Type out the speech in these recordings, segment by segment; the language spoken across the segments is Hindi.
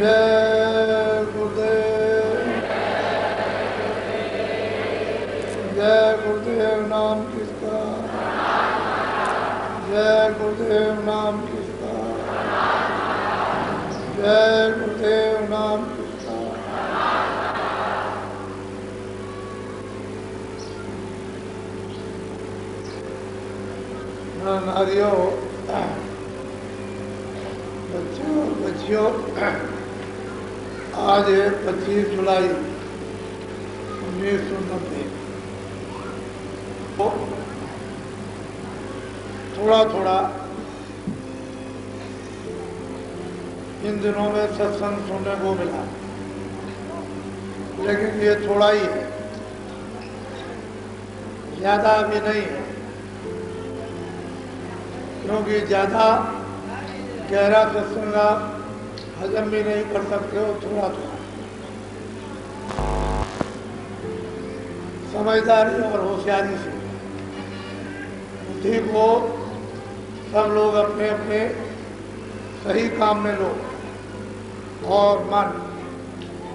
जय गुरुदेव, जय गुरुदेव नाम किसका, जय गुरुदेव नाम किसका, जय गुरुदेव नाम किसका। नारियों, बच्चों और बच्चियों, आज है 25 जुलाई 1990। थोड़ा थोड़ा इन दिनों में सत्संग सुनने को मिला, लेकिन ये थोड़ा ही है, ज्यादा भी नहीं है, क्योंकि ज्यादा गहरा सत्संग आप हजम भी नहीं कर सकते हो। थोड़ा थोड़ा समझदारी और होशियारी से बुद्धि को सब लोग अपने अपने सही काम में लो, और मन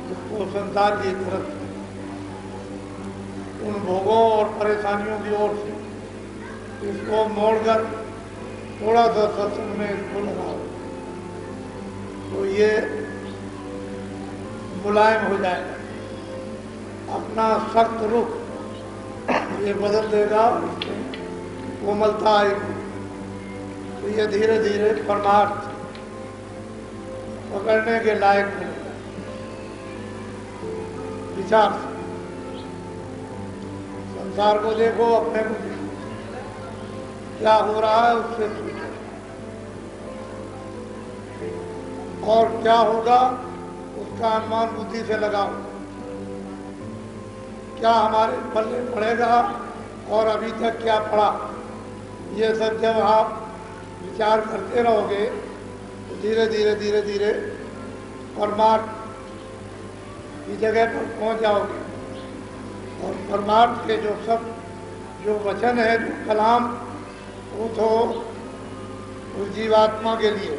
इसको संसार की तरफ उन भोगों और परेशानियों की ओर से इसको मोड़कर थोड़ा सा सत्संग में इसको लगाओ, तो ये मुलायम हो जाएगा, अपना सख्त रुख ये बदल देगा, कोमलता आएगी, तो ये धीरे धीरे परमार्थ पकड़ने के लायक बनेगा। विचार संसार को देखो, अपने को देखो, क्या हो रहा है उससे सोचो, और क्या होगा उसका अनुमान बुद्धि से लगाओ। क्या हमारे पल्ले पड़ेगा और अभी तक क्या पड़ा, ये सब जब आप विचार करते रहोगे तो धीरे धीरे धीरे धीरे परमार्थ की जगह पर पहुंच जाओगे। और परमार्थ के जो वचन है, जो कलाम, वो तो उस जीवात्मा के लिए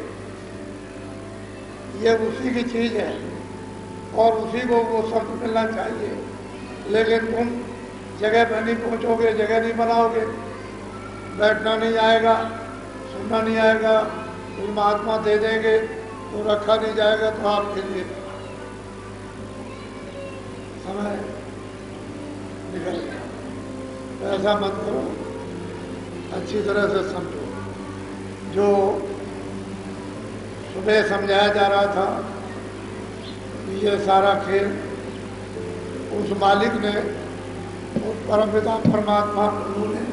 ये उसी की चीज है और उसी को वो शब्द मिलना चाहिए, लेकिन तुम जगह पर नहीं पहुंचोगे, जगह नहीं बनाओगे, बैठना नहीं आएगा, सुनना नहीं आएगा, कोई महात्मा दे देंगे तो रखा नहीं जाएगा, तो आपके लिए समय निकल गया। ऐसा मत करो, अच्छी तरह से समझो। जो सुबह समझाया जा रहा था कि ये सारा खेल उस मालिक ने, उस परमपिता परमात्मा प्रभु ने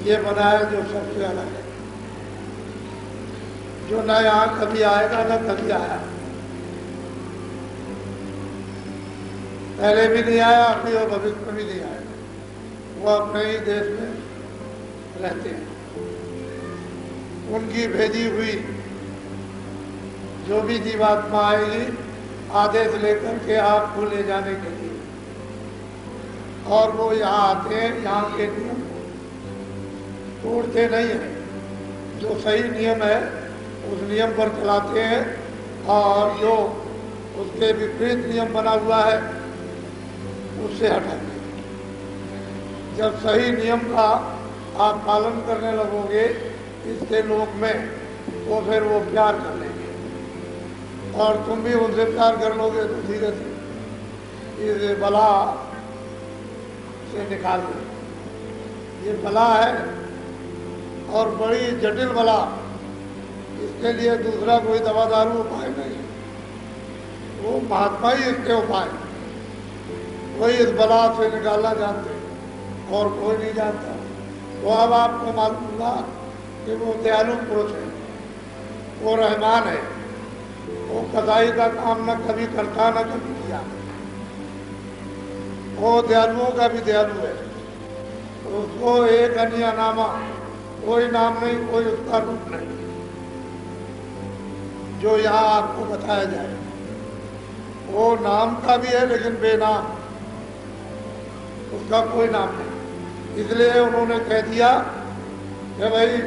ये बनाया जो सबसे अलग है, जो न यहाँ कभी आएगा न कभी आया, पहले भी नहीं आया, अभी और भविष्य में भी नहीं आएगा। वो अपने ही देश में रहते हैं, उनकी भेजी हुई जो भी जीवात्मा आएगी आदेश लेकर के आपको ले जाने के लिए, और वो यहाँ आते हैं, यहाँ के नियम तोड़ते नहीं हैं, जो सही नियम है उस नियम पर चलाते हैं, और जो उसके विपरीत नियम बना हुआ है उससे हटाते हैं। जब सही नियम का आप पालन करने लगोगे इसके लोक में, तो फिर वो प्यार कर लेंगे और तुम भी उनसे प्यार कर लोगे, तो धीरे से इस बला से निकाल दो। ये बला है और बड़ी जटिल बला, इसके लिए दूसरा कोई दवा दारू उपाय नहीं, वो महात्मा ही इसके उपाय, वही इस बला से निकालना जानते और कोई नहीं जानता। तो अब आपको मालूम हुआ कि वो दयालु पुरुष है, वो रहमान है, वो कसाई का काम न कभी करता न कभी किया, वो दयालुओं का भी दयालु है। उसको एक अन्य नामा, कोई नाम नहीं, कोई उसका रूप नहीं जो यहाँ आपको बताया जाए। वो नाम का भी है लेकिन बेनाम, उसका कोई नाम नहीं। इसलिए उन्होंने कह दिया कि भाई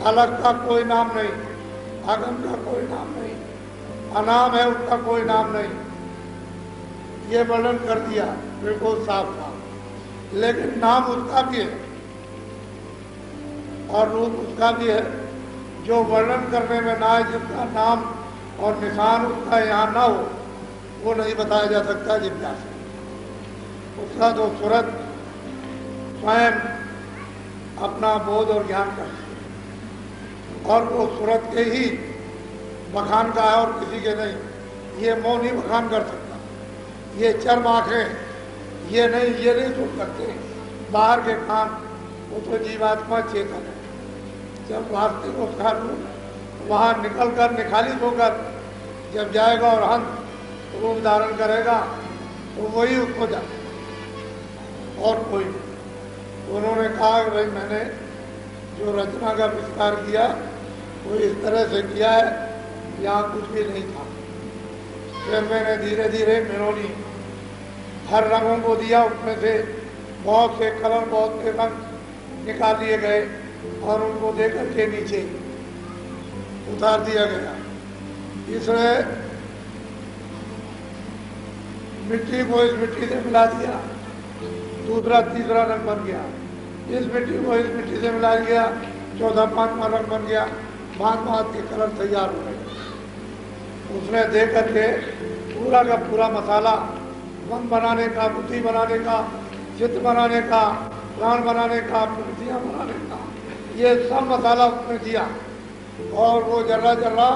अलग का कोई नाम नहीं, आगम का कोई नाम नहीं, अनाम है, उसका कोई नाम नहीं, ये वर्णन कर दिया बिल्कुल साफ साफ। लेकिन नाम उसका भी है और रूप उसका भी है जो वर्णन करने में ना है, जिसका नाम और निशान उसका यहाँ ना हो वो नहीं बताया जा सकता जिज्ञासा। उसका जो सूरत स्वयं अपना बोध और ज्ञान करती है और वो सूरत के ही बखान का है और किसी के नहीं। ये मौन ही बखान कर सकता, ये चर्म आंखें ये नहीं सुन सकते, बाहर के कान, वो तो जीवात्मा चेतन है। जब वास्तविक उसका रूप वहाँ निकल कर निखालित होकर जब जाएगा और हंस रूप धारण करेगा तो वही उसको जाए और कोई नहीं। उन्होंने कहा कि भाई मैंने जो रचना का विस्तार किया वो इस तरह से किया है, यहाँ कुछ भी नहीं था। फिर मैंने धीरे धीरे मेरोनी हर रंगों को दिया, उसमें से बहुत से कलर बहुत से रंग निकाल लिए गए और उनको देकर के नीचे उतार दिया गया। इसलिए मिट्टी को इस मिट्टी से मिला दिया, दूसरा तीसरा रंग बन गया। इस मिट्टी को इस मिट्टी से मिला दिया, चौथा पांचवा रंग बन गया, भांत के कलर तैयार हो गए। उसने दे करके पूरा का पूरा मसाला मन बनाने का, बुद्धि बनाने का, चित्त बनाने का, प्राण बनाने का, प्रकृतियाँ बनाने का, ये सब मसाला उसने दिया और वो जर्रा जर्रा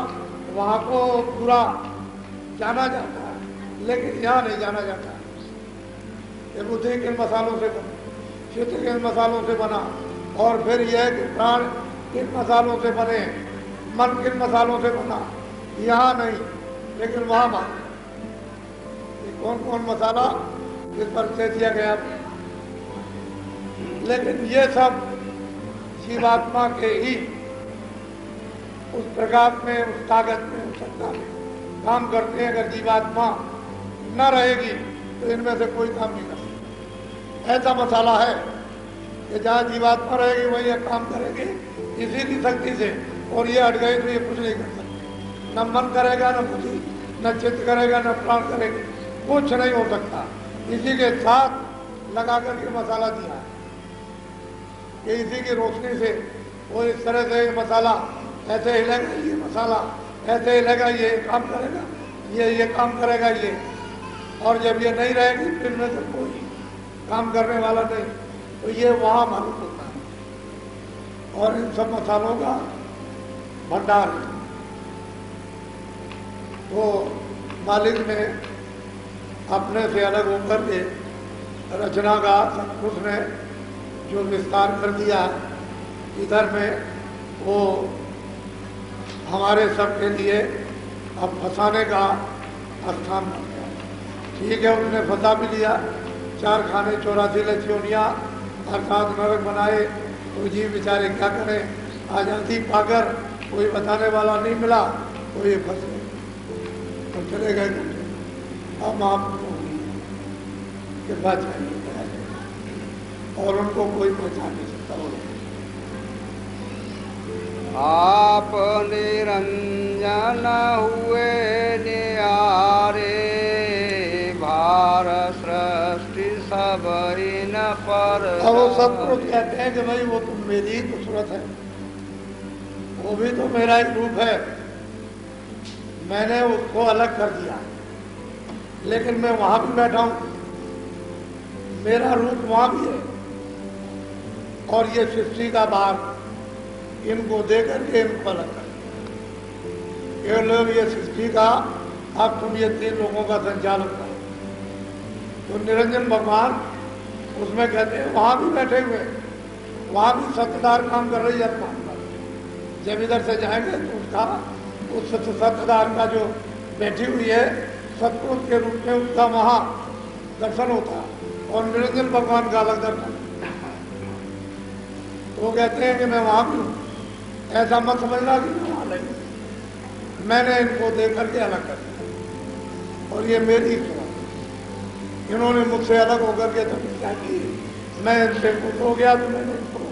वहाँ को पूरा जाना जाता है, लेकिन यहाँ नहीं जाना जाता। ये बुद्धि किन मसालों से बनी, चित्त किन मसालों से बना, और फिर यह कि प्राण किन मसालों से बने, मन किन मसालों से बना, यहाँ नहीं लेकिन वहाँ बना। कौन कौन मसाला इस पर से दिया गया, लेकिन ये सब जीवात्मा के ही उस प्रकाश में, उस ताकत में, उस सत्ता में काम करते हैं। अगर जीवात्मा न रहेगी तो इनमें से कोई काम नहीं कर सकता। ऐसा मसाला है कि जहाँ जीवात्मा रहेगी वही ये काम करेंगे इसी की शक्ति से, और ये हट गए तो ये कुछ नहीं कर सकते। न मन करेगा, न बुद्धि, न चित्त करेगा, न प्राण करेगा, कुछ नहीं हो सकता। इसी के साथ लगा करके मसाला दिया है कि इसी की रोशनी से वो इस तरह से मसाला ऐसे हिलेगा, ये मसाला ऐसे हिलेगा, ये काम करेगा, ये काम करेगा ये। और जब ये नहीं रहेगी फिर में से कोई काम करने वाला नहीं, तो ये वहाँ मालूम होता है। और इन सब मसालों का भंडार है। तो मालिक ने अपने से अलग होकर के रचना का सतपुरुष ने जो विस्तार कर दिया इधर में, वो हमारे सबके लिए अब फंसाने का स्थान बन गया। ठीक है, उसने फंसा भी लिया, 4 खाने 84 लक्ष्योनियाँ अर्थात नरक बनाए, तो जीव बेचारे क्या करें। आज़ादी पाकर कोई बताने वाला नहीं मिला तो ये फंस गए, तो चले गए। अब आपको कृपा चाहिए और उनको कोई पहचान नहीं सकता। आप निरंजन हुए निहारे, भार सृष्टि सब इन पर। अब वो सब कुछ कहते हैं कि भाई वो तो मेरी ही सूरत है, वो भी तो मेरा ही रूप है, मैंने उसको अलग कर दिया, लेकिन मैं वहां भी बैठा हूं, मेरा रूप वहां भी है। और ये सृष्टि का भार इनको दे करके इनको अलग कर। ये लोग ये सृष्टि का, अब तुम ये 3 लोगों का संचालन करो। तो निरंजन भगवान उसमें कहते हैं वहां भी बैठे हुए, वहां भी सत्ताधार काम कर रही है अपना। जब इधर से जाएंगे तो उसका उस सत्ताधार का जो बैठी हुई है सतपुरुष के रूप में उसका वहां दर्शन होता है और निरंजन भगवान का अलग दर्शन। तो कहते हैं कि मैं वहां भी हूं, ऐसा मत समझना कि मैं वहां नहीं, मैंने इनको देख करके अलग कर दिया और ये मेरी सुना। इन्होंने मुझसे अलग होकर के तपस्या की, मैं इनसे खुश हो गया तो मैंने इनको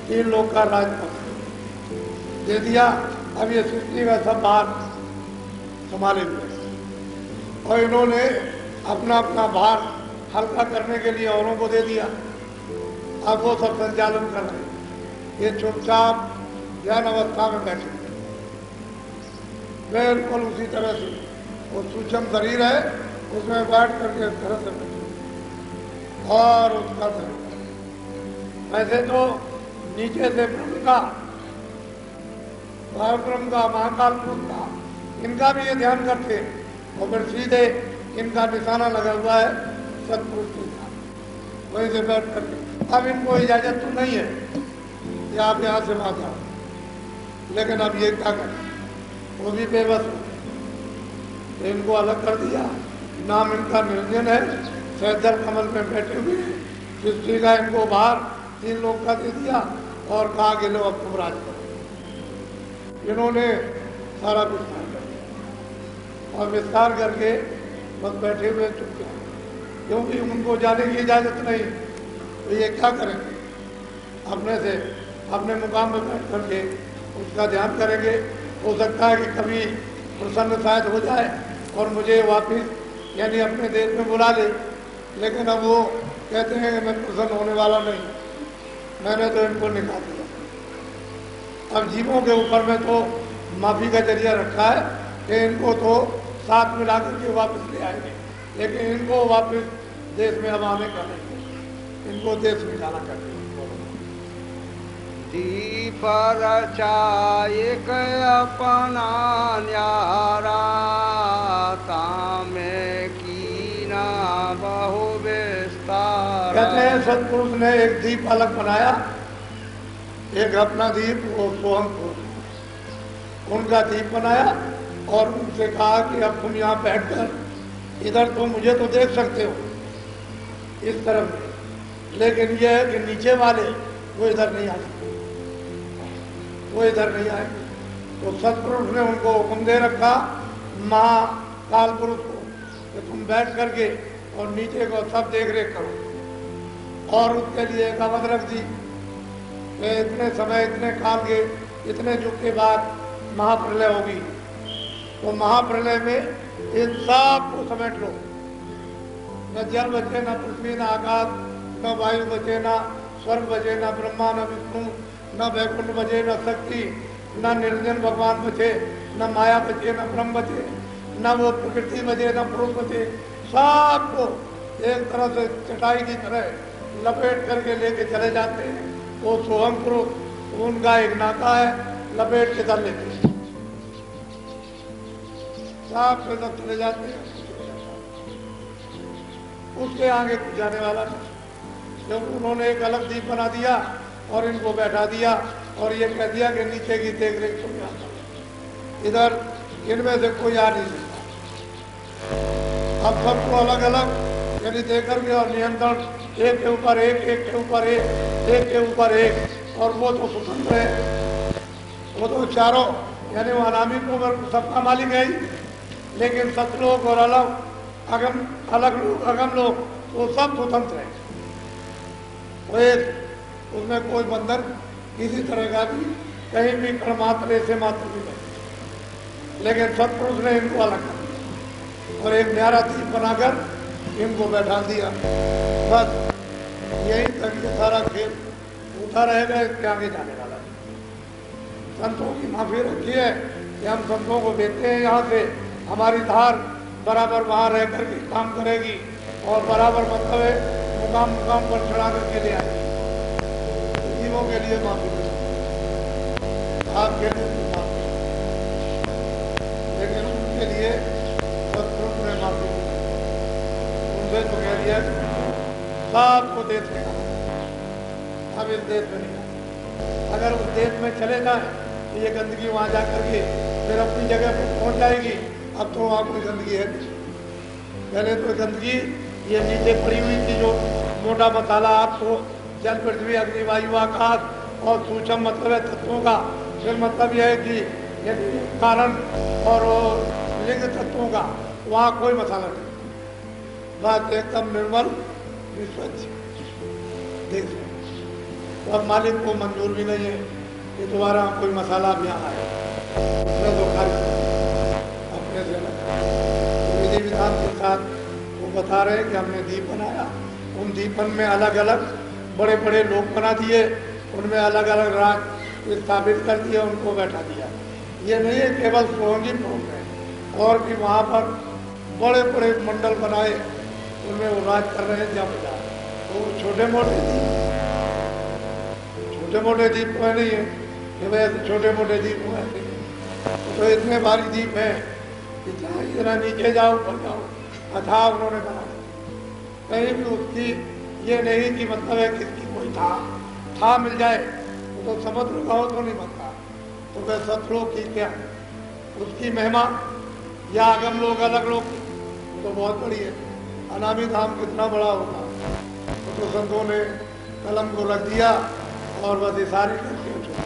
3 लोग का राज दे दिया। अब ये सृष्टि का सब भार संभाले हुए, और इन्होंने अपना अपना भार हल्का करने के लिए औरों को दे दिया। अब वो सब संचालन कर रहे हैं, ये चुपचाप ज्ञान अवस्था में बैठे बिल्कुल उसी तरह से वो सूक्ष्म शरीर है, उसमें बैठ करके इस तरह से बैठे और उसका वैसे तो नीचे से ब्रह्म का, ब्रह्म का, महाकाल पुरुष का, इनका भी ये ध्यान करते हैं, और फिर सीधे इनका निशाना लगा हुआ है सतपुरुष का, वहीं से बैठ करके। अब इनको इजाजत तो नहीं है कि आप यहाँ से वहां जाओ, लेकिन अब ये क्या करें, वो भी बेबस हो गए। तो इनको अलग कर दिया, नाम इनका निरंजन है, सैदल कमल में बैठे हुए हैं, सृष्टि का इनको बाहर 3 लोग का दे दिया और कहा कि लो अब तुम राज करो। इन्होंने सारा विस्तार कर दिया और विस्तार करके बस बैठे हुए चुपचाप, क्योंकि उनको जाने की इजाजत नहीं, तो ये क्या करेंगे, अपने से अपने मुकाम में बैठ करके उसका ध्यान करेंगे। हो सकता है कि कभी प्रसन्न शायद हो जाए और मुझे वापिस यानी अपने देश में बुला ले, लेकिन अब वो कहते हैं कि मैं प्रसन्न होने वाला नहीं, मैंने तो इनको निकाल दिया। अब जीवों के ऊपर में तो माफी का जरिया रखा है कि इनको तो साथ मिला करके वापस ले आएंगे, लेकिन इनको वापस देश में अब आने का नहीं, इनको देश में जाना करके। दीप रचायक अपना न्यारा, तामे कीना बहु विस्तार। कहते हैं सतपुरुष ने एक दीप अलग बनाया, एक अपना दीप, वो सोहम पुरुष उनका दीप बनाया, और उनसे कहा कि अब तुम यहाँ बैठकर इधर तो मुझे तो देख सकते हो इस तरफ में, लेकिन यह है कि नीचे वाले वो इधर नहीं आ सकते, वो इधर नहीं आएंगे। तो सतपुरुष ने उनको हुक्म दे रखा महाकाल पुरुष को कि तुम बैठ करके और नीचे को सब देख रेख करो, और उसके लिए एक अवध रख दी कि इतने समय, इतने काल के, इतने युग के बाद महाप्रलय होगी, तो महाप्रलय में इन सब को समेट लो, न जल बचे, न पृथ्वी, न आकाश, न वायु बचे, न स्वर्ग बचे, न ब्रह्मा, न विष्णु, न वैकुंठ बचे, न शक्ति, न निरंजन भगवान बचे, न माया बचे, न ब्रह्म बचे, न वो प्रकृति बचे, न पुरुष बचे, सबको एक तरह से चटाई की तरह लपेट करके लेके चले जाते हैं। वो सोहम पुरुष उनका एक नाका है, लपेट के चल लेते हैं, सब से सब चले जाते हैं, उसके आगे कुछ जाने वाला नहीं, क्योंकि उन्होंने एक अलग दीप बना दिया और इनको बैठा दिया और ये कह दिया कि नीचे की देख रेख तुम यहाँ करो, इधर इनमें से कोई आ नहीं सकता। अब सबको अलग अलग यानी देकर के और नियंत्रण, एक के ऊपर एक, एक के ऊपर एक, एक के ऊपर एक, और वो तो स्वतंत्र है, वो तो चारों यानी वो अनामी को सबका मालिक है ही, लेकिन सतलोक और अलग अगम, अलग लोग, अगम लोग, वो सब स्वतंत्र है, वो एक, उसमें कोई बंधन किसी तरह का भी कहीं भी कण मात्र ऐसे मात्र भी नहीं, लेकिन सतपुरुष ने इनको अलग कर दिया और एक न्यारा दीप बनाकर इनको बैठा दिया। बस यही तक ये सारा खेल उठा रहेगा, इसके आगे जाने वाला है। संतों की माफी रखी है कि हम संतों को देते हैं, यहाँ से हमारी धार बराबर वहाँ रह करके काम करेगी और बराबर मतलब है मुकाम मुकाम पर चढ़ा करके ले आएगी। जीवों के लिए माफी, आपके लिए भी माफी, लेकिन उनके लिए सतपुरुष ने माफी दी, उनसे तो कह दिया सबको देश में अब इस देश में नहीं, अगर उस देश में चले जाए तो ये गंदगी वहाँ जा करके फिर अपनी जगह पर पहुँच जाएगी। अब तो वहाँ कोई गंदगी है नहीं, पहले तो गंदगी ये नीचे पड़ी हुई थी, जो मोटा मसाला आपको जल, पृथ्वी, अग्नि, वायु, आकाश और सूक्ष्म मतलब है तत्वों का, फिर मतलब यह है कि कारण और लिंग तत्वों का, वहाँ कोई मसाला नहीं, बात एकदम निर्मल निष्पक्ष देश है। तो अब मालिक को मंजूर भी नहीं है कि दोबारा कोई मसाला अब यहाँ आए, उसने तो खाली अपने से बता रहे हैं कि हमने दीप बनाया, उन दीपन में अलग अलग बड़े बड़े लोग बना दिए, उनमें अलग अलग राज स्थापित कर दिया, उनको बैठा दिया। ये नहीं है केवल सोहंगी भोग में, और भी वहाँ पर बड़े बड़े मंडल बनाए, उनमें वो राज कर रहे हैं जब तो छोटे मोटे दीप हुए नहीं है कि वैसे छोटे मोटे दीप हुए नहीं, तो इतने भारी दीप हैं कि चाहे इतना नीचे जाओ ऊपर जाओ अथाह उन्होंने बना कहीं भी उसकी ये नहीं कि मतलब है किसकी कोई था मिल जाए तो समुद्र का हो तो नहीं बनता, तो वह सतलोक की क्या उसकी महिमा या आगम लोग अलग लोग तो बहुत बड़ी है। अनामी धाम कितना बड़ा होगा, तो संतों ने कलम को रख दिया और बस इशारे करके उठा।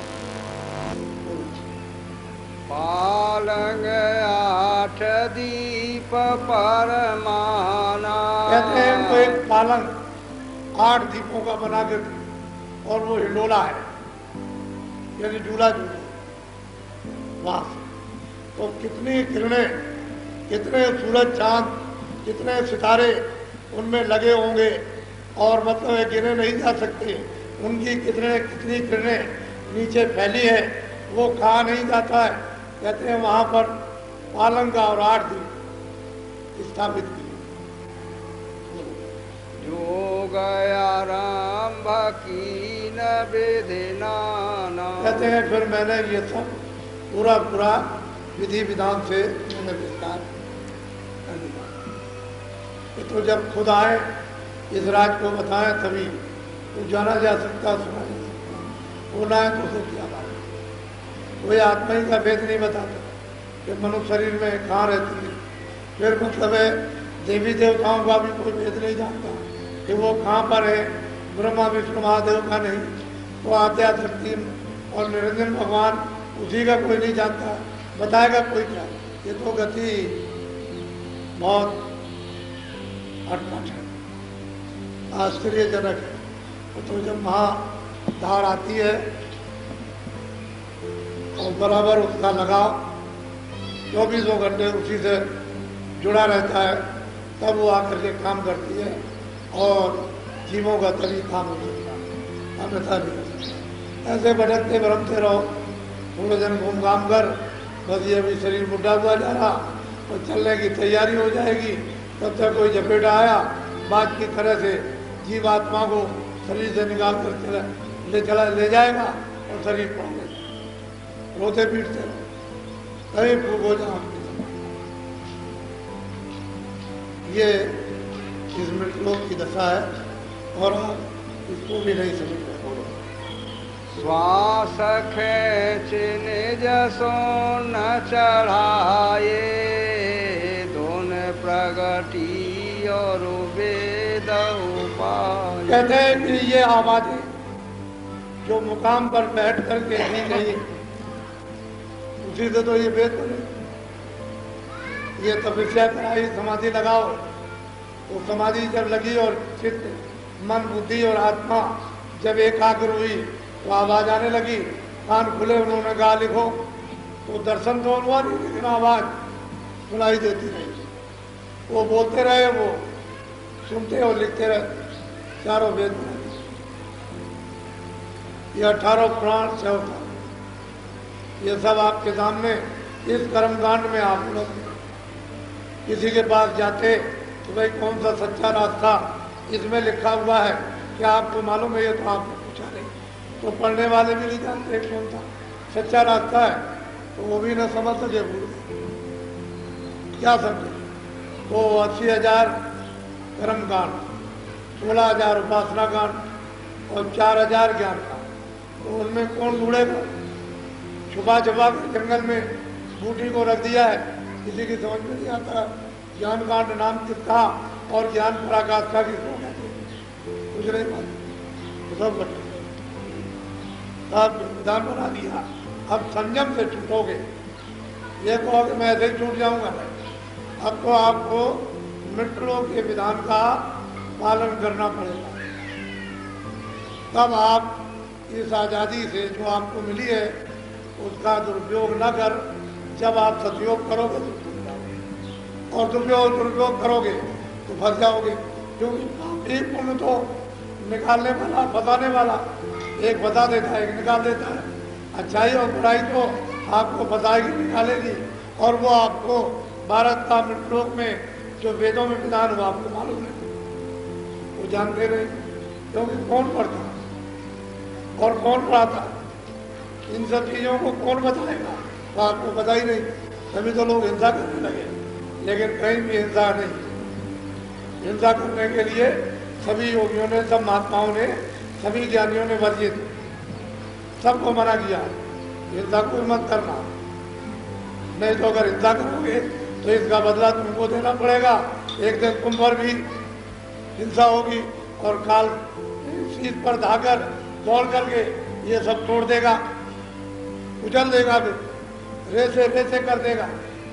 पालंग आठ दीप परमाना, कहते हैं तो एक पालंग 8 दीपों का बना के और वो हिंडोला है, यानी झूला झूला वहां से तो कितनी किरणें, कितने सूरज चांद, कितने सितारे उनमें लगे होंगे और मतलब है गिने नहीं जा सकते। उनकी कितनी किरणें नीचे फैली है, वो कहा नहीं जाता है। कहते हैं वहां पर पालंग और 8 दीप स्थापित किए। जो गया आरंभ की न विधिना, कहते हैं फिर मैंने ये सब पूरा विधि विधान से मैंने विस्तार कर दिया। तो जब खुद आए इस राज को बताएं तभी तो जाना जा सकता, सुना जा सकता। वो ना है तो उसे क्या बात, कोई आत्मा ही का भेद नहीं बताता कि मनुष्य शरीर में कहाँ रहती है। फिर मतलब है देवी देवताओं का भी कोई भेद नहीं जानता कि वो कहाँ पर है, ब्रह्मा विष्णु महादेव का नहीं, तो आद्या शक्ति और निरंजन भगवान उसी का कोई नहीं जानता, बताएगा कोई क्या। ये तो गति बहुत अटपट है, आश्चर्यजनक है। तो जब महाधार आती है और बराबर उसका लगाव 24 घंटे उसी से जुड़ा रहता है, तब वो आकर के काम करती है और जीवों का तभी काम हो सकता है, अन्यथा नहीं हो सकता। ऐसे भटकते भ्रमते रहो, थोड़े दिन घूम घाम कर बस ये अभी शरीर बुढ़ा हुआ जा रहा और चलने की तैयारी हो जाएगी, तब तक कोई जपेटा आया बात की तरह से जीवात्मा को शरीर से निकाल कर ले जाएगा और शरीर पहुँच जाएगा। रोते पीटते रहो तभी फूक हो जाओ। ये इस मृतलोक की दशा है और आप इसको भी नहीं समझ पाए। श्वास खेच निज सोन चढ़ाए, धुन प्रगति और वेद उपाय। कहते हैं कि ये आवाजें जो मुकाम पर बैठ करके दी गई उसी से तो ये वेद बने। ये तपस्या कराई, समाधि लगाओ, तो समाधि जब लगी और चित्त मन बुद्धि और आत्मा जब एकाग्र हुई तो आवाज आने लगी, कान खुले, उन्होंने कहा लिखो, तो दर्शन तो हुआ नहीं लेकिन आवाज सुनाई देती रही। वो बोलते रहे, वो सुनते और लिखते रहे, चारों वेद बना दिए। ये 18 पुराण से होता, ये सब आपके सामने इस कर्मकांड में आप लोग किसी के पास जाते तो भाई कौन सा सच्चा रास्ता इसमें लिखा हुआ है, क्या आपको मालूम है? ये तो आपने पूछा नहीं, तो पढ़ने वाले भी नहीं जानते कौन सा सच्चा रास्ता है, तो वो भी न समझ सके, भूल क्या समझे। तो 80,000 कर्मकांड, 16,000 उपासना कांड और 4,000 ज्ञान कांड, तो उनमें कौन ढूंढेगा? छुपा छुपा कर जंगल में बूटी को रख दिया है, किसी की समझ में नहीं आता ज्ञान कांड नाम किसका और ज्ञान पराकाष्ठा किसको कहते हैं, कुछ नहीं मालूम, तो सब बता सब विधान बना दिया। अब संयम से छूटोगे, ये कहोगे मैं ऐसे ही छूट जाऊंगा, अब तो आपको मृतलोक के विधान का पालन करना पड़ेगा। तब आप इस आज़ादी से जो आपको मिली है उसका दुरुपयोग न कर, जब आप सदुपयोग करोगे तो और दुरुपयोग करोगे तो फंस जाओगे, क्योंकि एक पुण्य तो निकालने वाला, बताने वाला एक बता देता है, एक निकाल देता है। अच्छाई और बुराई तो आपको बताएगी, निकालेगी, और वो आपको भारत का मृतलोक में जो वेदों में विधान हुआ आपको मालूम नहीं, वो जानते नहीं, क्योंकि कौन पढ़ता और कौन पढ़ाता, इन सब चीजों को कौन बताएगा, तो आपको पता ही नहीं। तभी तो लोग हिंसा करने लगे, लेकिन कहीं भी हिंसा नहीं। हिंसा करने के लिए सभी योगियों ने, सब महात्माओं ने, सभी ज्ञानियों ने वर्जित, सबको मना किया, हिंसा कोई मत करना, नहीं तो अगर हिंसा करोगे तो इसका बदला तुमको देना पड़ेगा। एक दिन तुम पर भी हिंसा होगी और काल शीत पर धाकर दौड़ करके ये सब तोड़ देगा, उछल देगा, फिर रेसे रेसे कर देगा,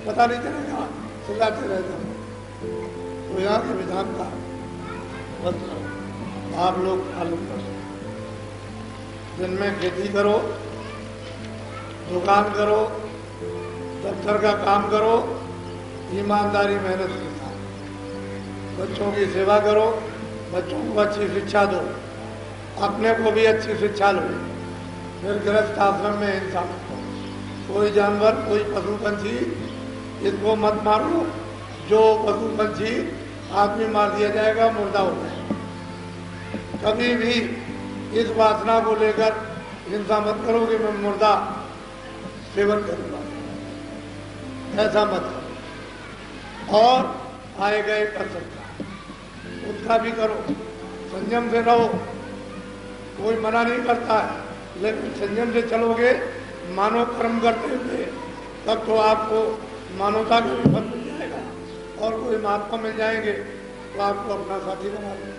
पता नहीं चलेगा, सुलाते रहते हैं। तो यहाँ के विधान का मतलब आप लोग पालन करो। दिन में खेती करो, दुकान करो, दफ्तर का काम करो, ईमानदारी मेहनत के साथ। बच्चों की सेवा करो, बच्चों को अच्छी शिक्षा दो, अपने को भी अच्छी शिक्षा लो। फिर गृहस्थ आश्रम में हिंसा मत करो। कोई जानवर, कोई पशु पंछी इसको मत मारो, जो पशु पंछी आदमी मार दिया जाएगा, मुर्दा हो जाएगा। कभी भी इस वासना को लेकर हिंसा मत करो कि मैं मुर्दा सेवन करूंगा, ऐसा मत करो। और आए गए कर सकता, उसका भी करो, संयम से रहो, कोई मना नहीं करता है, लेकिन संयम से चलोगे, मानव कर्म करते हुए, तब तो आपको मानवता का भी फल मिल जाएगा, और कोई महात्मा मिल जाएंगे तो आपको अपना साथी बना देंगे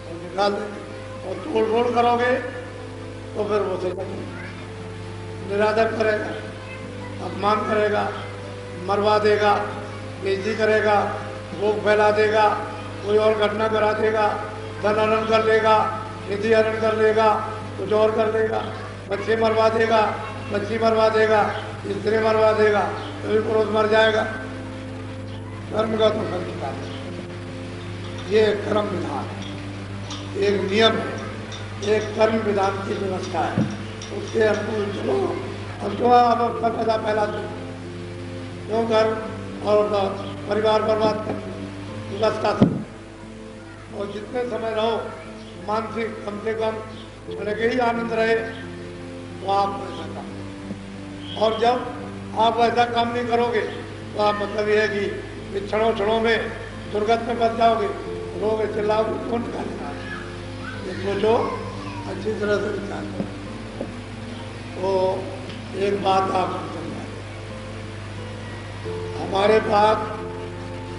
और निकाल देंगे। और तोड़ फोड़ करोगे तो फिर वो से निरादर करेगा, अपमान करेगा, मरवा देगा, बेइज्जती करेगा, रोग फैला देगा, कोई और घटना करा देगा, धन हरण कर लेगा, निधि हरण कर लेगा, कुछ और कर लेगा, बच्चे मरवा देगा, बच्ची मरवा देगा, स्त्री मरवा देगा, कभी पुरुष मर जाएगा। कर्म का तो फल निकाल, ये कर्म विधान है, एक नियम है, एक कर्म विधान की व्यवस्था है, उसके अनुकूल चलो। अब जो आप अपना पैदा फैलाते क्यों घर और परिवार बर्बाद कर व्यवस्था से, और जितने समय रहो मानसिक कम से कम क्षण के ही आनंद रहे तो आप ऐसा काम। और जब आप ऐसा काम नहीं करोगे तो आप मतलब ये है कि क्षणों क्षणों में दुर्गत में बच जाओगे, रोगे, चिल्लाओगे, कौन निकालेगा। ये सोचो, अच्छी तरह से विचार करो। तो एक बात आप समझ, हमारे पास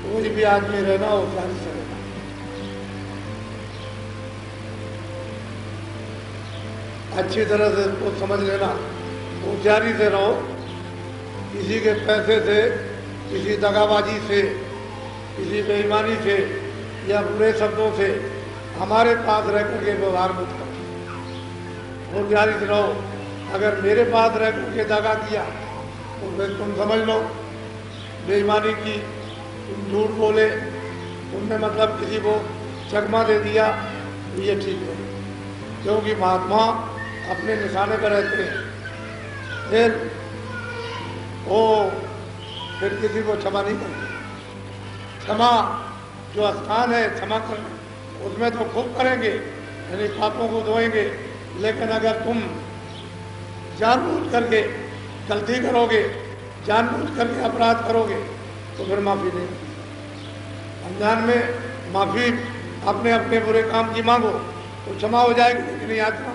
कोई भी आदमी रहना होशियारी से रहना, अच्छी तरह से उसको समझ लेना, होशियारी से रहो। किसी के पैसे से, किसी दगाबाजी से, किसी बेईमानी से या बुरे शब्दों से हमारे पास रह करके व्यवहार मत करो, होशियारी से रहो। अगर मेरे पास रह करके दगा किया तो फिर तुम समझ लो बेईमानी की, तुम झूठ बोले, तुमने मतलब किसी को चकमा दे दिया, ये ठीक है, क्योंकि महात्मा अपने निशाने पर रहते हैं। फिर किसी को क्षमा नहीं करते। क्षमा जो स्थान है क्षमा करना, उसमें तो खूब करेंगे, यानी पापों को धोएंगे, लेकिन अगर तुम जानबूझ करके गलती करोगे, जानबूझ करके अपराध करोगे तो फिर माफी नहीं। अनजान में माफी अपने अपने बुरे काम की मांगो तो क्षमा हो जाएगी, लेकिन यात्रा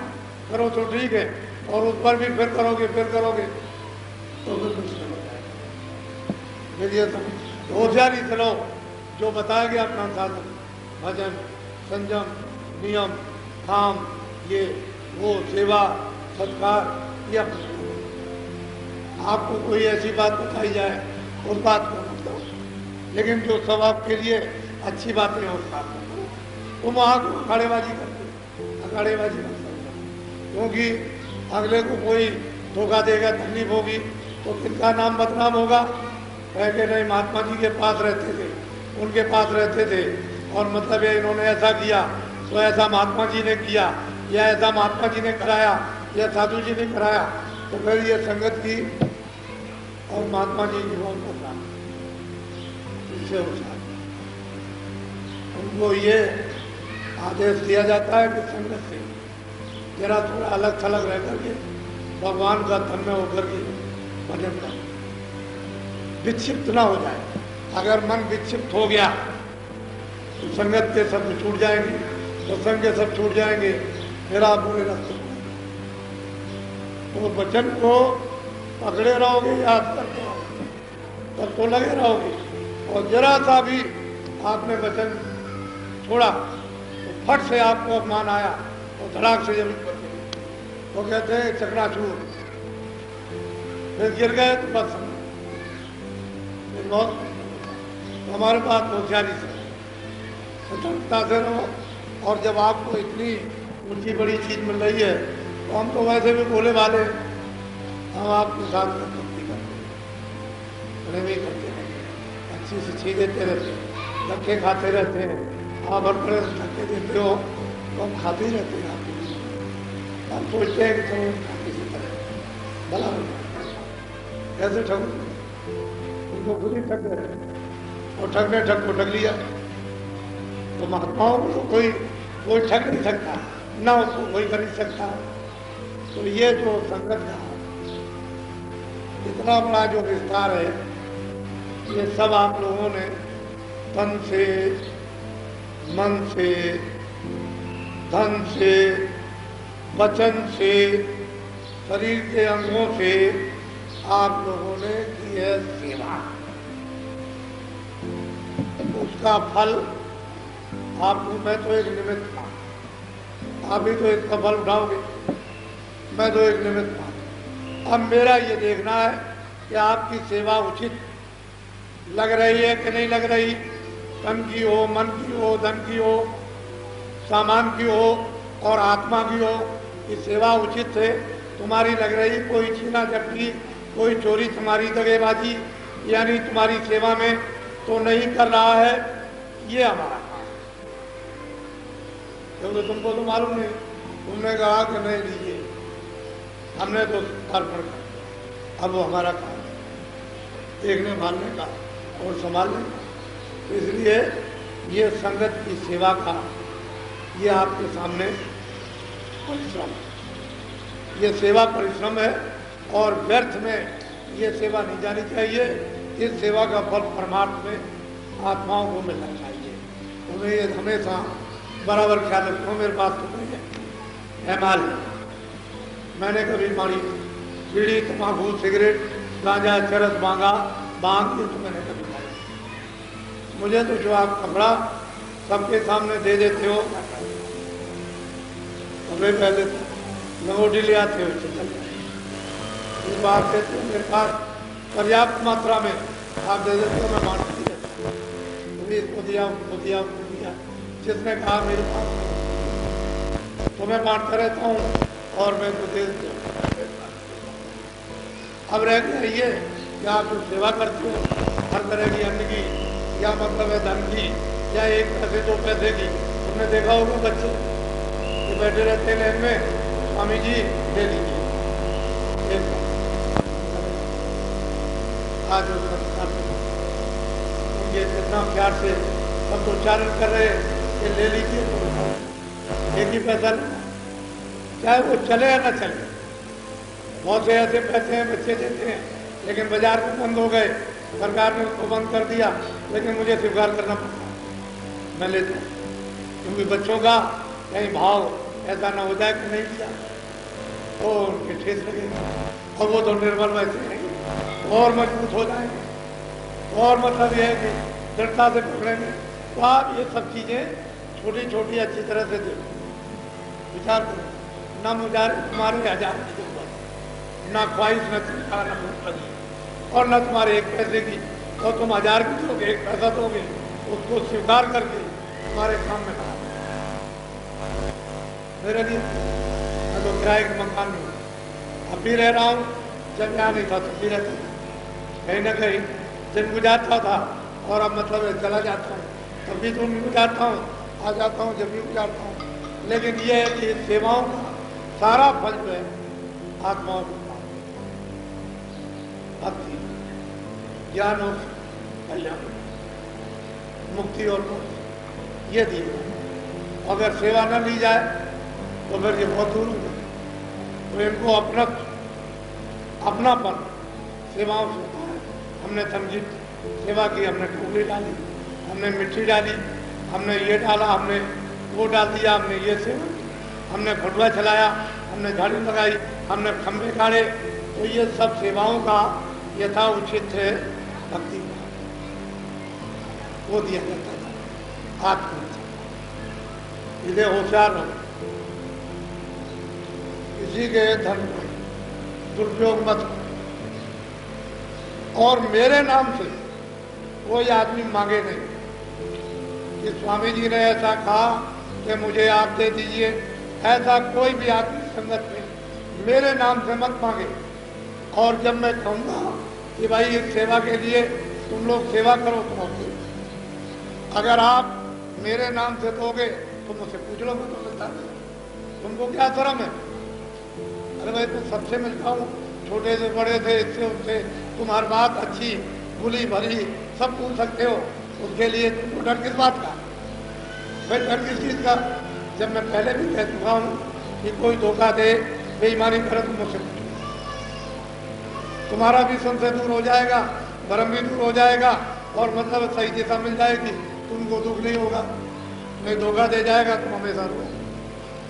करो तो ठीक है, और उस पर भी फिर करोगे तो फिर मुश्किल हो जाएगा। फिर ये सब होशियारी से लो, जो बताया गया अपना साधन, भजन, संयम, नियम, काम, ये वो, सेवा, सत्कार, ये आपको कोई ऐसी बात बताई जाए उस बात को मत करो, लेकिन जो सब आपके लिए अच्छी बातें हैं उस बात को करो। तुम वहाँ को अखाड़ेबाजी करते, अखाड़ेबाजी मत करो, क्योंकि अगले को कोई धोखा देगा, तकलीफ होगी तो किनका नाम बदनाम होगा। कह के नहीं महात्मा जी के पास रहते थे, उनके पास रहते थे और मतलब ये इन्होंने ऐसा किया तो ऐसा महात्मा जी ने किया या ऐसा महात्मा जी ने कराया या साधु जी ने कराया, तो फिर ये संगत की और महात्मा जी जीवन करना इससे होता है। उनको ये आदेश दिया जाता है कि संगत से जरा थोड़ा अलग थलग रह करके भगवान का तन्मय होकर के भजन कर, विक्षिप्त ना हो जाए। अगर मन विक्षिप्त हो गया तो संगत के सब छूट जाएंगे, सत्संग के सब छूट जाएंगे, फिर आप बुरे रास्ते तो वचन को पकड़े रहोगे, याद करते रहोगे, तब तो लगे रहोगे। और जरा सा भी आपने वचन छोड़ा तो फट से आपको अपमान आया तो धड़ाक से जमीन पर वो कहते हैं चकनाचूर, फिर गिर गए तो बस बहुत हमारे पास होशियारी से सतर्कता से रहो। और जब आपको इतनी ऊंची बड़ी चीज मिल रही है तो हम तो वैसे भी बोले वाले, हम आपके साथ भक्ति करते भी करते हैं, अच्छी से चीज देते रहते हैं, धक्के खाते रहते हैं। आप हर तरह से धक्के देते हो तो हम खाते ही रहते हैं। हम सोचते हैं कि चलो किसी तरह भला कैसे ठगो, उनको खुद ही ठग गए और ठगने ठग को ठग लिया। तो महात्माओं को तो कोई ठग नहीं सकता, ना उसको कोई कर नहीं सकता। तो ये जो संगत का इतना बड़ा जो विस्तार है, ये सब आप लोगों ने तन से, मन से, धन से, वचन से, शरीर के अंगों से आप लोगों ने की है सेवा। उसका फल आप, मैं तो एक निमित्त था, आप ही तो इसका फल उठाओगे, मैं तो एक निमित्त था। अब मेरा ये देखना है कि आपकी सेवा उचित लग रही है कि नहीं लग रही। तन की हो, मन की हो, धन की हो, सामान की हो और आत्मा की हो, ये सेवा उचित है तुम्हारी लग रही। कोई छीना झपटी, कोई चोरी, तुम्हारी दगेबाजी यानी तुम्हारी सेवा में तो नहीं कर रहा है, ये हमारा काम है। क्योंकि तुमको तो मालूम नहीं, तुमने कहा कि नहीं लीजिए, हमने तो अर्पण कर, अब वो हमारा काम है देखने भालने का और संभालने का। इसलिए ये संगत की सेवा का ये आपके सामने परिश्रम है, ये सेवा परिश्रम है और व्यर्थ में ये सेवा नहीं जानी चाहिए। इस सेवा का फल परमार्थ में आत्माओं को मिलना चाहिए। उन्हें ये हमेशा बराबर ख्याल रखो। मेरे पास तो नहीं है माल, मैंने कभी मारी बीड़ी, तम्बाकू, सिगरेट, गांजा, चरस, बांग ये तो मैंने कभी खाई। मुझे तो जो आप कपड़ा सबके सामने दे देते हो, कपड़े पहले लंगोटी ले आते हो, इस बात से तो मेरे पास पर्याप्त मात्रा में आप दे देते हो, मैं बांटती रहती हूँ, इसको दिया, उसको दिया, उसको दिया, जिसने कहा मेरे पास तो मैं बांटता रहता हूँ और मैं तो दे देता हूँ। अब रह गया ये कि आप जो सेवा करते हो हर तरह की, अन्न की या मतलब है धन की या एक पैसे दो पैसे की, तुमने देखा होगा बच्चे ये बैठे रहते हैं लाइन में, स्वामी जी ले लीजिए, आज उनके कितना प्यार से सब तो उच्चारण कर रहे कि ले लीजिए, तो एक ही पैसा लेना, चाहे वो चले या ना चले। बहुत से ऐसे पैसे हैं बच्चे देते हैं, लेकिन बाजार में बंद हो गए, सरकार ने उसको बंद कर दिया, लेकिन मुझे स्वीकार करना पड़ता है, मैं लेता हूँ, क्योंकि बच्चों का कहीं भाव ऐसा ना हो जाए कि नहीं दिया तो उनके ठेस लगेगी और वो तो निर्बल वैसे रहेंगे और मजबूत हो जाएंगे। और मतलब यह है कि दृढ़ता से पकड़ेंगे। तो आप ये सब चीजें छोटी छोटी अच्छी तरह से देखो, विचार करो। न मुझे तुम्हारे हजार की जरूरत, न ख्वाहिश, न चिंता, न भूख और न तुम्हारे एक पैसे की, और तुम हजार की दोगे, एक पैसा दोगे, उसको स्वीकार करके तुम्हारे काम में कहा मेरे लिए। मैं तो किराए के मकान में अब भी रह रहा हूँ, जब यहाँ नहीं था तो भी रहता था, कहीं ना कहीं दिन गुजारता था और अब मतलब चला जाता हूँ, तब भी तुम गुजारता हूँ, आ जाता हूँ जब भी गुजारता हूँ। लेकिन ये है कि सेवाओं का सारा फल जो है आत्माओं को भक्ति, ज्ञान और कल्याण, मुक्ति और मोक्ष, ये दिए। अगर सेवा न ली जाए तो फिर ये बहुत दूर होगा। तो इनको अपनापन सेवाओं से होता है। हमने समझी सेवा की, हमने टोकरी डाली, हमने मिट्टी डाली, हमने ये डाला, हमने वो डाल दिया, हमने ये सेवा की, हमने फटुआ चलाया, हमने झाड़ू लगाई, हमने खंभे गाड़े, तो ये सब सेवाओं का यथा उचित है भक्ति का वो दिया जाता था। आत्मा इसे होशियार हो, किसी के धन को दुरुपयोग मत करो। और मेरे नाम से कोई आदमी मांगे नहीं कि स्वामी जी ने ऐसा कहा कि मुझे आप दे दीजिए, ऐसा कोई भी आदमी संगत में मेरे नाम से मत मांगे। और जब मैं कहूँगा कि भाई इस सेवा के लिए तुम लोग सेवा करो तो अगर आप मेरे नाम से दोगे तो मुझसे पूछ लो, मैं तो मिलता नहीं, तुमको क्या शर्म है? अरे भाई तो सबसे मिलता हूँ, छोटे से बड़े थे, इससे उससे, तुम हर बात अच्छी बुरी भली सब पूछ सकते हो, उसके लिए तुमको डर किस बात का? भाई डर किस चीज़ का? जब मैं पहले भी कह चुका हूँ कि कोई धोखा दे, बेईमानी करे तो मुझसे पूछो, तुम्हारा भी संशय दूर हो जाएगा, भ्रम भी दूर हो जाएगा और मतलब सही दिशा मिल जाएगी, तुमको दुख नहीं होगा। नहीं धोखा दे जाएगा तुम हमेशा रो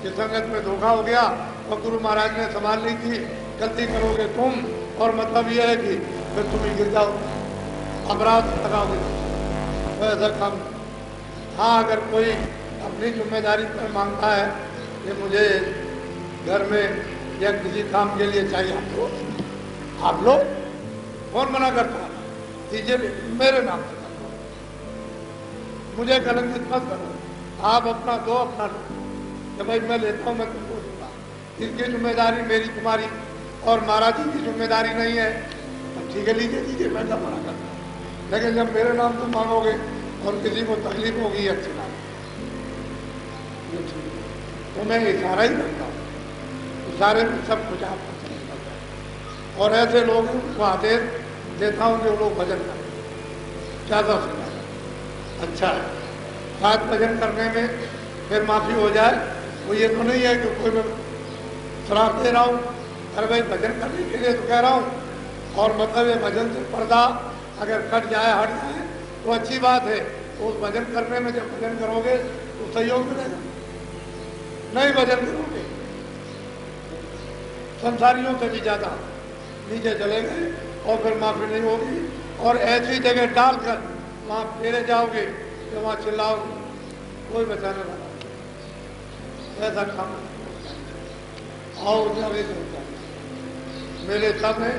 कि संगत में धोखा हो गया और गुरु महाराज ने संभाल ली थी, गलती करोगे तुम, और मतलब यह है कि फिर तुम ही गिर जाओ, अपराध लगाओगे, तो ऐसा काम। हाँ, अगर कोई अपनी जिम्मेदारी पर मांगता है कि मुझे घर में या किसी काम के लिए चाहिए, आप लो, कौन मना करता है? दीजिए, मेरे नाम से करो, मुझे कलंकित मत करो, आप अपना दो, अपना लो, कि भाई मैं लेता हूँ, मैं तुमको दूंगा, इसकी जिम्मेदारी मेरी तुम्हारी और महाराज जी की जिम्मेदारी नहीं है, तो ठीक है लीजिए दीजिए, मैं क्या मना करता हूँ। लेकिन जब मेरे नाम तुम मांगोगे और किसी को तकलीफ होगी अच्छी बात, तो मैं इशारा ही करता हूँ, इशारे में सब कुछ आपको समझ आता है। और ऐसे लोग को आदेश देता हूँ कि वो लोग भजन करें ज़्यादा से ज़्यादा, अच्छा है। शायद भजन करने में फिर माफ़ी हो जाए, वो ये तो नहीं है कि कोई मैं श्राप दे रहा हूँ, अरे भाई भजन करने के लिए तो कह रहा हूँ, और मतलब ये भजन से पर्दा अगर कट जाए, हट जाए तो अच्छी बात है। तो उस भजन करने में जब भजन करोगे तो सहयोग मिलेगा, नहीं भजन करोगे संसारियों से भी ज़्यादा नीचे चले गए और फिर माफ़ी नहीं होगी, और ऐसी जगह डालकर वहाँ फेरे जाओगे तो वहाँ चिल्लाओगे, कोई बचाने वाला ऐसा काम आओ जावे सोचा। मेरे सब है,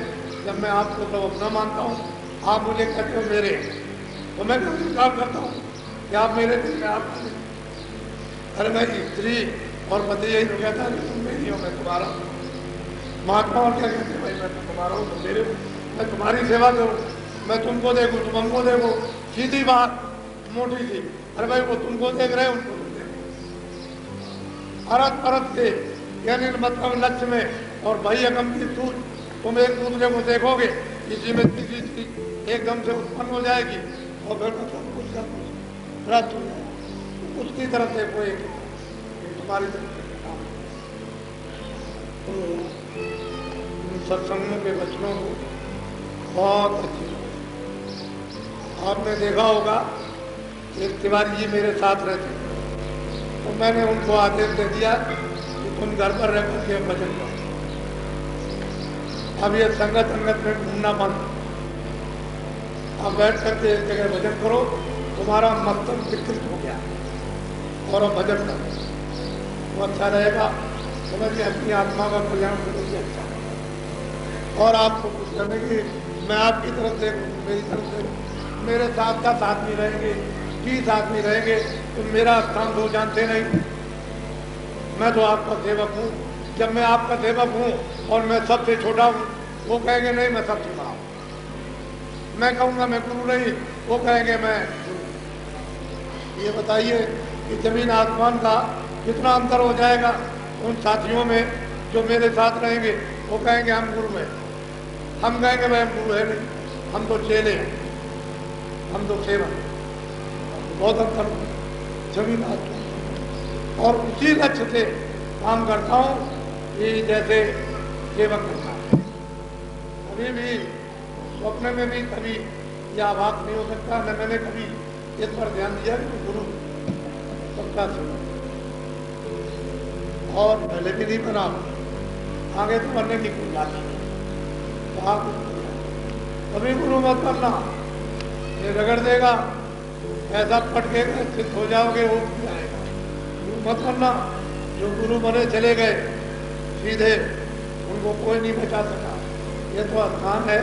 जब मैं आपको तो अपना मानता हूँ, आप मुझे कहते हो मेरे, तो मैं स्वीकार करता हूँ कि आप मेरे दिल में आप। अरे मैं स्त्री और पति यही तो कहता है तुम मेरी हो, मैं तुम्हारा। महात्मा और क्या कहते हैं, भाई मैं तो तुम्हारा हूँ, तुम मेरे हो, मैं तुम्हारी सेवा करूँ, मैं तुमको देखूँ, तुम हमको देखो, सीधी बात, मोटी सी। अरे भाई वो तुमको देख रहे हैं, उनको तुम देखो, अरत परत से, यानी मतलब लक्ष्य में और भाई अगम की सूझ, तुम एक दूसरे को देखोगे, इसी में किसी चीज एकदम से उत्पन्न हो जाएगी और फिर मतलब कुछ का कुछ रद्द हो जाएगा, उसकी तरफ देखो, एक तुम्हारी तरफ सत्संगों के वचनों को बहुत अच्छी। आपने देखा होगा एक तिवारी जी मेरे साथ रहते, तो मैंने उनको आदेश दे दिया कि तुम घर पर रह करके भजन करो, अब ये संगत संगत में घूमना बंद, अब बैठ करके एक जगह भजन करो, तुम्हारा मस्तक विकृत हो गया और अब भजन करो, वो अच्छा रहेगा, समझिए अपनी आत्मा का कल्याण करोगे अच्छा। और आपको कुछ करने की, मैं आपकी तरफ से मेरी तरफ से, मेरे साथ का साथ में रहेंगे, 20 आदमी रहेंगे, तो मेरा स्थान तो जानते नहीं, मैं तो आपका सेवक हूँ। जब मैं आपका सेवक हूँ और मैं सबसे छोटा हूँ, वो कहेंगे नहीं मैं सबसे बड़ा हूँ, मैं कहूँगा मैं गुरु नहीं, वो कहेंगे मैं गुरु। ये बताइए कि जमीन आसमान का कितना अंतर हो जाएगा उन साथियों में जो मेरे साथ रहेंगे। वो कहेंगे हम गुरु हैं, हम कहेंगे भाई हम गुरु है नहीं, हम तो चेले हैं, हम तो सेवक। बहुत अंतर जमीन आसमान। और उसी लक्ष्य से काम करता हूँ कि जैसे सेवक करता है। कभी भी स्वप्न में भी कभी यह आभास नहीं हो सकता, न मैंने कभी इस पर ध्यान दिया कि गुरु सबका सेवक, और पहले भी नहीं बना, आगे तो बनने की कोई बात नहीं। कभी गुरु मत बनना, ये रगड़ देगा, ऐसा पटकेगा, सिद्ध हो जाओगे, वो जाएगा। गुरु मत बनना। जो गुरु बने चले गए सीधे, उनको कोई नहीं बचा सका। ये तो स्थान है